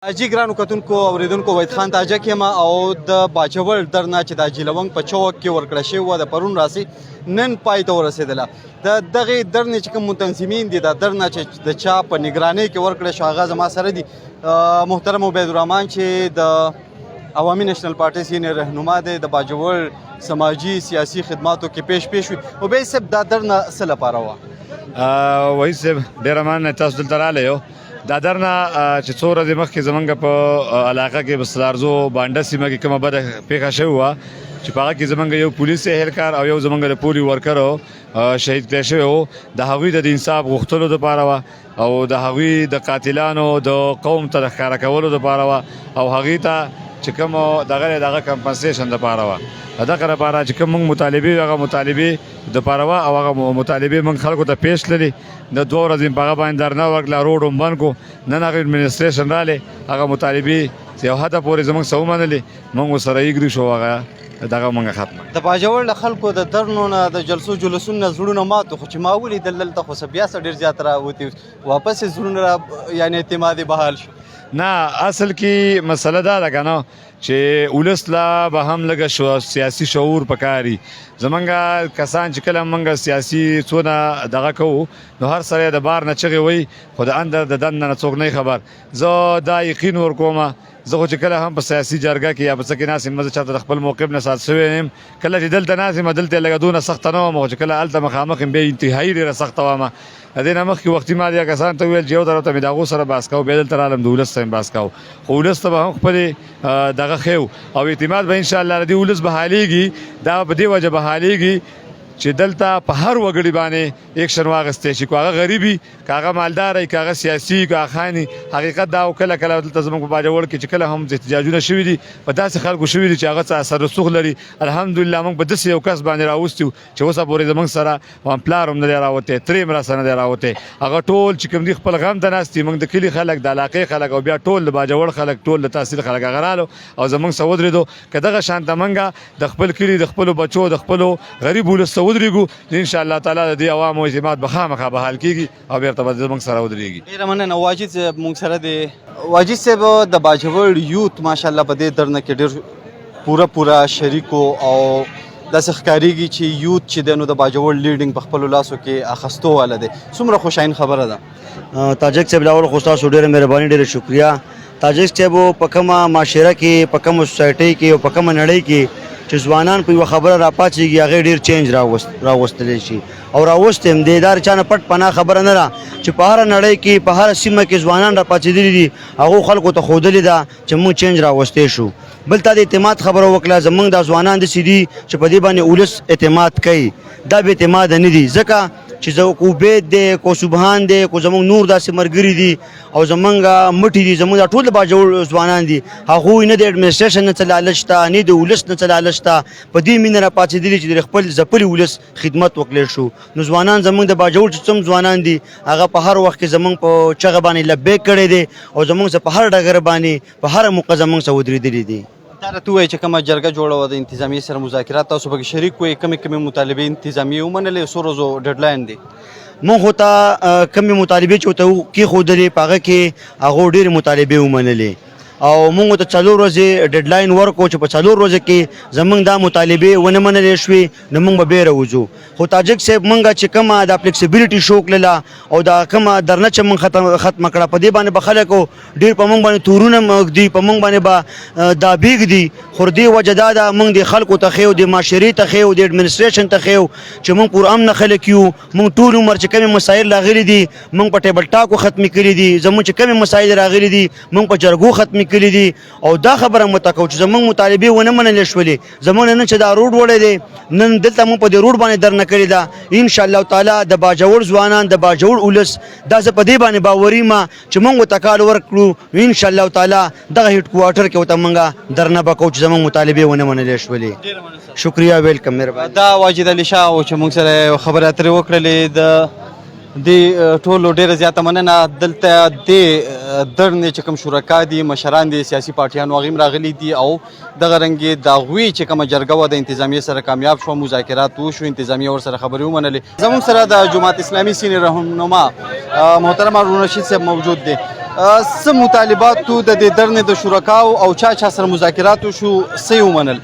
اجي ګرانو کتونکو اوریدونکو وحید خان تاجک یم او د باجوړ درنه چې د جیلونګ په چوک کې ورکړه شوې وه د پرون راسي نن پای ته ورسېدله د دغې درنې چې کوم منتظمین دي د درنه چې د چا په نګرانۍ کې ورکړه شو هغه زما سره دي محترم عبیدالرحمن چې د عوامي نیشنل پارټۍ سینیر رهنما دی د باجوړ سماجي سیاسي خدماتو کې پیش وي عبید صاحب دا درنه څه لپاره وه؟ وحید صاحب ډېره مننه تاسو دلته راغلی یو دا درنه چې څو ورځې مخکې زمونږ په علاقه کې بسترارزو بانډه سیمه کې کومه بده پیښه شوې وه چې په هغه کې زمونږ یو پولیس اهلکار او یو زمونږ د پولي ورکر شهید کړی شوی و د هغوی د انصاف غوښتلو دپاره وه او د هغوی د قاتلانو د قوم ته د ښکاره کولو دپاره وه او هغوی ته چې کوم دغه کمپنسیشن دپاره وه دغه لپاره چې کوم موږ مطالبې هغه مطالبې دپاره وه او هغه مطالبې موږ خلکو ته پیش کړلې د 2 ورځې په هغه باندې درنه ورکړله روډ هم بند کړو نن هغه اډمنسټریشن رالی هغه مطالبې یو حده پورې زموږ څه ومنلې موږ ورسره ایږدي شو هغه دغه موږ ختمه د باجوړ له خلکو د درنو نه د جلسو جلوسونو نه زړونه ماتو خو چې ما ولیدل دلته خو بیا څه ډېر زیات راوتي واپس یې زړونه یعنې اعتماد بحال شو نه اصل کې مسله دا ده که نه چې ولس لا به هم لږه سیاسي شعور پکاري زمونږ کسان چې کله موږ سیاسي څونه دغه کوو نو هر سړی د بار نه چغې وایي خو د اندر د دننه نه څوک نه خبر زه دا یقین ورکوم زه خو چې کله هم په سیاسي جرګه کې یا په څه کې ناست یم زه چاته د خپل موقف نه سات شوی یم کله چې دلته ناست یم دلته یې لږه دونه سخته نه وم خو چې کله هلته مخامخ یم بیا انتهایي ډېره سخته وم د دې نه مخکې وختي ما دې کسانو ته وویل چې یو طرف ته مې د هغو سره بحث کوو بیا دلته رالم د ولس ته مې بحث کوو خو ولس ته به هم خپلې دغه ښیو او اعتماد به انشاءالله د دې ولس به حالېږي دا په دې وجه به حالېږي چې دلته په هر وګړي باندې ایکشن واخیستی شي که هغه غریب وي که هغه مالدار وي که هغه سیاسي وي که هغه خان وي حقیقت دا کله کله دلته زموږ په باجوړ کې چې کله هم احتجاجونه شوي دي په داسې خلکو شوي دي چې هغه څه اثر رسوخ لري الحمدلله موږ په داسې یو کس باندې راوستي چې اوسه پورې زموږ سره پلار هم نه دی راوتی ترې هم راسره نه دی راوتی هغه ټول چې کوم دي خپل غم ته ناست دي موږ د کلي خلک د علاقې خلک او بیا ټول د باجوړ خلک ټول د تحصیل خلک هغه رالو او زموږ سره ودرېدو که دغه شانته موږ د خپل کلي د خپلو بچو د خپلو غریب ولس ته ودرېږو ان شاء الله تعالی د دې عوامو اعتماد به خامخا به حل کیږي او بیرته به زموږ سره ودرېږي ډېره مننه واجد صاحب موږ سره دی واجد صاحب د باجوړ یوت ماشاءالله په دې درنه کې ډېر پوره شریک او داسې ښکارېږي چې یوت چې دی نو د باجوړ لیډینګ په خپلو لاسو کې اخیستو والا دی څومره خوشاین خبره ده تاجک صاحب لاول خو ستاسو ډېره مهرباني ډېره شکریه تاجک صاحب په کومه معاشره کې په کومه سوسایټۍ کې او په کومه نړۍ کې چې ځوانان په یوه خبره راپاڅېږي هغې ډېر چینج راوستلی شي او راوستی هم دی دا چا نه پټ پناه خبره نه ده چې په هره نړۍ کې په هره سیمه کې ځوانان راپاڅېدلي دي هغو خلکو ته ښودلې ده چې موږ چینج راوستی شو بل تا د اعتماد خبره وکړه زموږ دا ځوانان داسې دي چې په دې باندې ولس اعتماد کوي دا بې اعتماده نه دي ځکه چې زه کو عبید دی کو سبحان دی کو زموږ نور داسې ملګري دي او زموږ مټي دي زموږ دا ټول د باجوړ ځوانان دي هغوی نه د اډمنسټریشن نه څه لالچ شته نه د ولس نه څه لالچ شته په دې مینه راپاڅېدلي چې د خپل ځپلي ولس خدمت وکړی شو نو ځوانان زموږ د باجوړ چې څوم ځوانان دي هغه په هر وخت کې زموږ په چغه باندې لبیک کړی دی او زموږ سره په هر ډګر باندې په هر موقع زموږ سره ودرېدلي دي دا راته ووایي چې کومه جرګه جوړه وه د انتظامیې سره مذاکرات تاسو پکې شریک وئ کومې مطالبې انتظامیې ومنلې څو ورځو ډیډلاین دی مونږ خو ته کمې مطالبې چې ورته کېښودلې په هغه کې هغو ډېرې مطالبې ومنلې او مونږ ته 4 ورځې ډیډلاین ورکړو چې په 4 ورځو کې زموږ دا مطالبې ونه منلې شوې نو مونږ به بیا راوځو خو تاجک صاحب مونږ چې کومه دا فلیکسیبیلیټي شو کړله او دا کومه درنه چې مونږ ختمه کړه په دې باندې به خلکو ډېر په مونږ باندې تورونه ږدي په مونږ باندې به دا بیږدي خو دې وجه دا ده مونږ د خلکو ته ښیو د معاشرې ته ښیو د اډمنسټریشن ته ښیو چې مونږ پر امن خلک یو مونږ ټول عمر چې کومې مسایل راغلي دي مونږ په ټیبل ټاکو ختمې کړي دي زموږ چې کومې مسایل راغلي دي مونږ په جرګو ختمې کړي دي او دا خبره مو ته کوو چې زموږ مطالبې ونه منلې شولې زموږ نن چې دا روډ وړی دی نن دلته مونږ په دې روډ باندې درنه کړې ده انشاءالله تعالی د باجوړ ځوانان د باجوړ ولس دا زه په دې باندې باوري یم چې مونږ ورته کال ورکړو انشاءالله تعالی دغه هیډ کوارټر کې ورته مونږ درنه به کوو چې زموږ مطالبې ونه منلې شولې شکریه ویلکم مهرباني دا واجد علي شاه او چې موږ سره خبرې اترې وکړلې د ټولو ډېره زیاته مننه دلته د درنې چې کوم شرکا دي مشران دي سیاسي پارټیانو هغوی هم راغلي دي او دغه رنګې د هغوی چې کومه جرګه وه د انتظامیې سره کامیاب شوه مذاکرات وشو انتظامیه ورسره خبرې ومنلې زموږ سره د جماعت اسلامي سینیر رهنما محترم هارون رشید صاحب موجود دی څه مطالباتو د دې درنې د شرکاو او چا سره مذاکرات وشو څه یې ومنل؟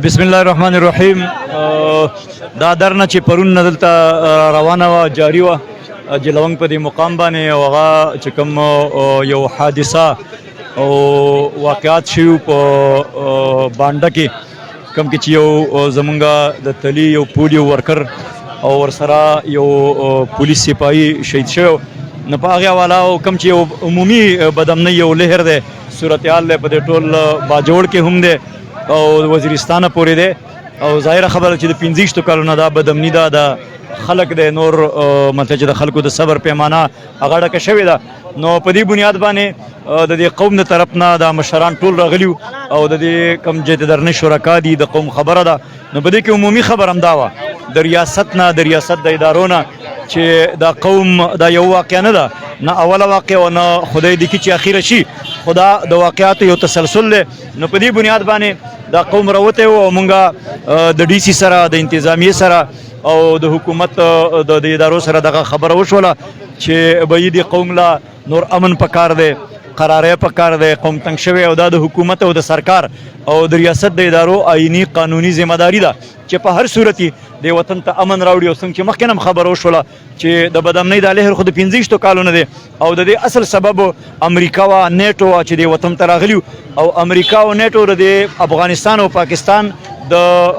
بسم الله الرحمن الرحیم. دا درنه چې پرون نه دلته روانه وه جاري وه جلونګ په دې مقام باندې او هغه چې کوم یو حادثه او واقعات شوي په بانډه کې کوم کې چې یو زمونږ د تلي یو پولیو ورکر او ورسره یو پولیس سپاهي شهید شوی نو په هغې حواله او کوم چې یو عمومي بدامنۍ یو لهر دی صورتحال دی په دې ټول باجوړ کې هم دی او وزیرستانه پورې دی او ظاهره خبره چې د 15 کالونو دا بدامني ده د خلک دی نور مطلب چې د خلکو د صبر پیمانه هغه ډکه شوې ده نو په دې بنیاد باندې د دې قوم د طرف نه د مشران ټول راغلي او د دې کوم چې د درنې شرکا دي د قوم خبره ده نو په دې کې عمومي خبر همدا وه د ریاست نه د ریاست د ادارو نه چې دا قوم دا یو واقع نه ده نه اوله واقع او نه خدای دې کړي چې اخیره شي خدا د واقعاتو یو تسلسل دی نو په دې بنیاد باندې دا قوم راوتی و او مونږه د ډي سي سره د انتظامیې سره او د حکومت د ادارو سره دغه خبره وشوله چې به دې قوم لا نور امن پکار دی قرارې پکار دی قوم تنګ شوی او دا د حکومت او د سرکار او د ریاست د ادارو آئینی قانوني ذمہداري ده چې په هر صورت د وطن ته امن راوړي او څنګه چې مخکې هم خبره وشوله چې د بدامنۍ دا لهر خو د 15 کالونو دی او د دې اصل سبب امریکا وا نیټو وا چې د وطن ته راغلي او امریکا او نیټو د افغانستان او پاکستان د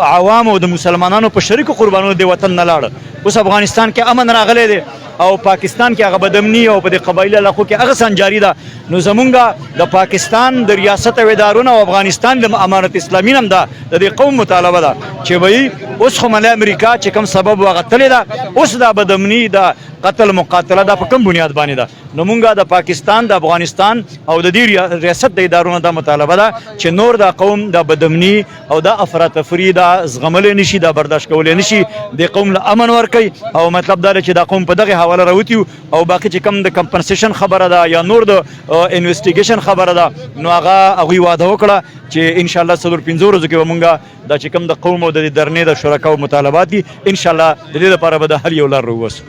عوامو او د مسلمانانو په شریکو قربانونو د وطن نه لاړ اوس افغانستان کې امن راغلی دی او پاکستان کې هغه بدامني او په دې قبایلي علاقو کې هغه سنجاري ده نو زمونږ د پاکستان د ریاست او ادارو او افغانستان د امارت اسلامي هم ده د دې قوم مطالبه ده چې وایي اوس خو ملي امریکا چې کوم سبب وغتلې ده اوس دا بدامني د قتل مقاتله ده په کوم بنیاد باندې ده نو مونږه د پاکستان د افغانستان او د دې ریاست د ادارو د مطالبه ده چې نور دا قوم د بدامني او د افراطفري د زغمل نشي د برداشت کول نشي د قوم له امن ورکي او مطلب دا چې دا قوم په دغه حواله راوتی او باقي چې کم د کمپنسیشن خبره ده یا نور د انویسټیګیشن خبره ده نو هغه واده وکړه چې ان شاء الله 15 ورځې کې مونږه دا چې کم د قوم او د درنې د شرکاو مطالبات دي ان شاء الله د دې لپاره به د حل یو لار ووسو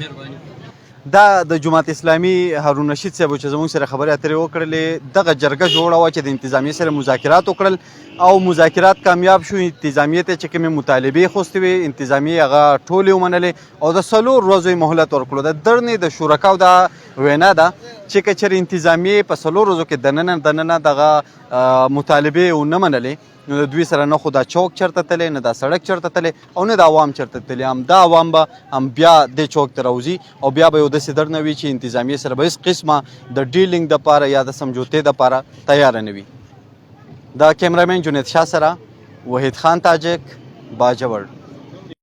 دا د جماعت اسلامي هارون رشید صاحب چې زموږ سره خبرې اترې وکړلې دغه جرګه جوړه وه چې د انتظامیې سره مذاکرات وکړل او مذاکرات کامیاب شو انتظامیې ته چې کومې مطالبې خوستې وې انتظامیې هغه ټولې ومنلې او د 4 ورځو مهلت ورکړو د درنې د شرکاو دا وینا ده چې که چېرې انتظامیې په 4 ورځو کې دننه دغه مطالبې ونه منلې نو د دوی سره نه خو دا چوک چرته تللی نه دا سړک چرته تللی او نه د عوام چرته تللی هم دا عوام به هم بیا دې چوک ته راوځي او بیا به یو داسې درنه وي چې انتظامیې سره به هېڅ قسمه د ډیلینګ دپاره یا د سمجوتې دپاره تیاره نه وي د کیمرامین جنید شاه سره وحید خان تاجک باجوړ